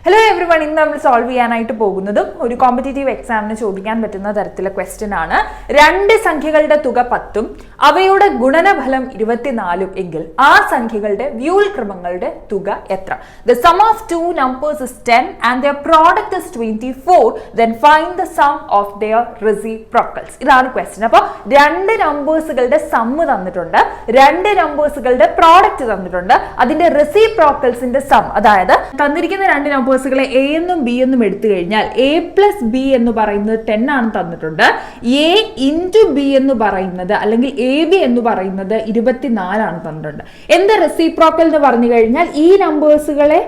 Hello every one, ഇന്ന് നമ്മൾ solve ചെയ്യാനായിട്ട് പോകുന്നതും ഒരു കോമ്പറ്റേറ്റീവ് എക്സാമിന് ചോദിക്കാൻ പറ്റുന്ന തരത്തിലുള്ള ക്വസ്റ്റ്യൻ ആണ്. രണ്ട് സംഖ്യകളുടെ തുക 10ഉം അവയുടെ ഗുണനഫലം 24ഉം എങ്കിൽ ആ സംഖ്യകളുടെ വ്യൂൽക്രമങ്ങളുടെ തുക എത്ര? The sum of two numbers is 10 and their product is 24. Then find the sum of their reciprocals. ഇതാണ് ക്വസ്റ്റ്യൻ. അപ്പോൾ രണ്ട് നമ്പേഴ്സുകളുടെ സമ്മ് തന്നിട്ടുണ്ട്, രണ്ട് നമ്പേഴ്സുകളുടെ പ്രോഡക്റ്റ് തന്നിട്ടുണ്ട്, അതിന്റെ റെസിപ്രോക്കൽസിന്റെ സം, അതായത് തന്നിരിക്കുന്ന രണ്ട് നമ്പേഴ്സുകളെ എ എന്നും ബി എന്നും എടുത്തു കഴിഞ്ഞാൽ എ പ്ലസ് ബി എന്ന് പറയുന്നത് 10 ആണ് തന്നിട്ടുണ്ട്. എ ഇൻറ്റു ബി എന്ന് പറയുന്നത് അല്ലെങ്കിൽ എ ബി എന്ന് പറയുന്നത് 24 ആണ് തന്നിട്ടുണ്ട്. എന്താ റെസിപ്രോക്കൽ എന്ന് പറഞ്ഞു കഴിഞ്ഞാൽ ഈ നമ്പേഴ്സുകളെ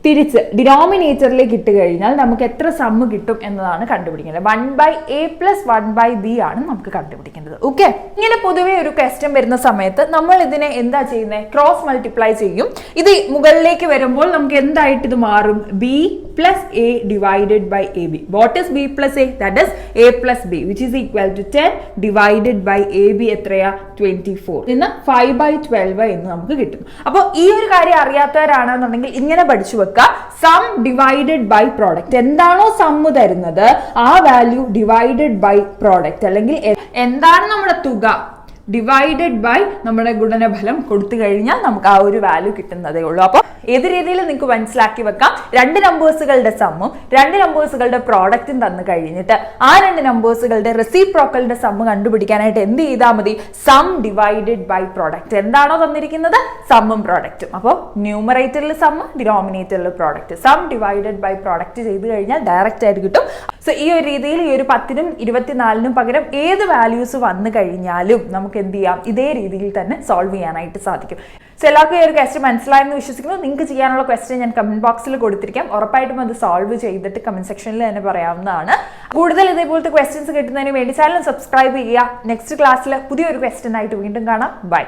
തിരിച്ച് ഡിനോമിനേറ്ററിലേക്ക് ഇട്ട് കഴിഞ്ഞാൽ നമുക്ക് എത്ര സമ്മ് കിട്ടും എന്നതാണ് കണ്ടുപിടിക്കേണ്ടത്. 1/a + 1/b ആണ് നമുക്ക് കണ്ടുപിടിക്കേണ്ടത്. ഓക്കെ, ഇങ്ങനെ പൊതുവെ ഒരു ക്വസ്റ്റ്യൻ വരുന്ന സമയത്ത് നമ്മൾ ഇതിനെ എന്താ ചെയ്യുന്നത്? ക്രോസ് മൾട്ടിപ്ലൈ ചെയ്യും. ഇത് മുകളിലേക്ക് വരുമ്പോൾ നമുക്ക് എന്തായിട്ട് ഇത് മാറും? b + a divided by ab. What is b + a? That is a + b which is equal to 10 divided by ab. എത്രയാ? 24. ഇന്ന് 5/12 എന്ന് നമുക്ക് കിട്ടും. അപ്പോൾ ഈ ഒരു കാര്യം അറിയാത്തവരാണെന്നുണ്ടെങ്കിൽ ഇങ്ങനെ പഠിച്ചു വെക്കുക. Sum divided by product. എന്താണോ സമ്മ് തരുന്നത് ആ വാല്യൂ ഡിവൈഡഡ് ബൈ പ്രോഡക്റ്റ്, അല്ലെങ്കിൽ എന്താണ് നമ്മുടെ തുക ഡിവൈഡഡ് ബൈ നമ്മുടെ ഗുണനഫലം കൊടുത്തു കഴിഞ്ഞാൽ നമുക്ക് ആ ഒരു വാല്യൂ കിട്ടുന്നതേ ഉള്ളൂ. അപ്പോൾ ഏത് രീതിയിൽ നിങ്ങൾക്ക് മനസ്സിലാക്കി വെക്കാം, രണ്ട് നമ്പേഴ്സുകളുടെ സമ്മും രണ്ട് നമ്പേഴ്സുകളുടെ പ്രോഡക്റ്റും തന്നു കഴിഞ്ഞിട്ട് ആ രണ്ട് നമ്പേഴ്സുകളുടെ റെസിപ്രോക്കലിന്റെ സമ്മ് കണ്ടുപിടിക്കാനായിട്ട് എന്ത് ചെയ്താൽ മതി? Sum divided by product. എന്താണോ തന്നിരിക്കുന്നത് സമ്മും പ്രോഡക്റ്റും. അപ്പോൾ ന്യൂമറേറ്ററിൽ സമ്മ്, ഡിനോമിനേറ്ററിൽ product. Sum divided by product ചെയ്ത് കഴിഞ്ഞാൽ ഡയറക്റ്റ് ആയിട്ട് കിട്ടും. സോ ഈ ഒരു രീതിയിൽ ഈ ഒരു 10നും 24നും പകരം ഏത് വാല്യൂസ് വന്നു കഴിഞ്ഞാലും നമുക്ക് എന്ത് ചെയ്യാം? ഇതേ രീതിയിൽ തന്നെ സോൾവ് ചെയ്യാനായിട്ട് സാധിക്കും. സോ എല്ലാവർക്കും ഈ ഒരു ക്വസ്റ്റ്യൻ മനസ്സിലായെന്ന് വിശ്വസിക്കുന്നു. നിങ്ങൾക്ക് ചെയ്യാനുള്ള ക്വസ്റ്റ്യൻ ഞാൻ കമന്റ് ബോക്സിൽ കൊടുത്തിരിക്കാം. ഉറപ്പായിട്ടും അത് സോൾവ് ചെയ്തിട്ട് കമന്റ് സെക്ഷനിൽ തന്നെ പറയാവുന്നതാണ്. കൂടുതൽ ഇതേപോലത്തെ ക്വസ്റ്റ്യൻസ് കിട്ടുന്നതിന് വേണ്ടി ചാനൽ സബ്സ്ക്രൈബ് ചെയ്യുക. നെക്സ്റ്റ് ക്ലാസ്സിൽ പുതിയൊരു ക്വസ്റ്റ്യൻ ആയിട്ട് വീണ്ടും കാണാം. ബൈ.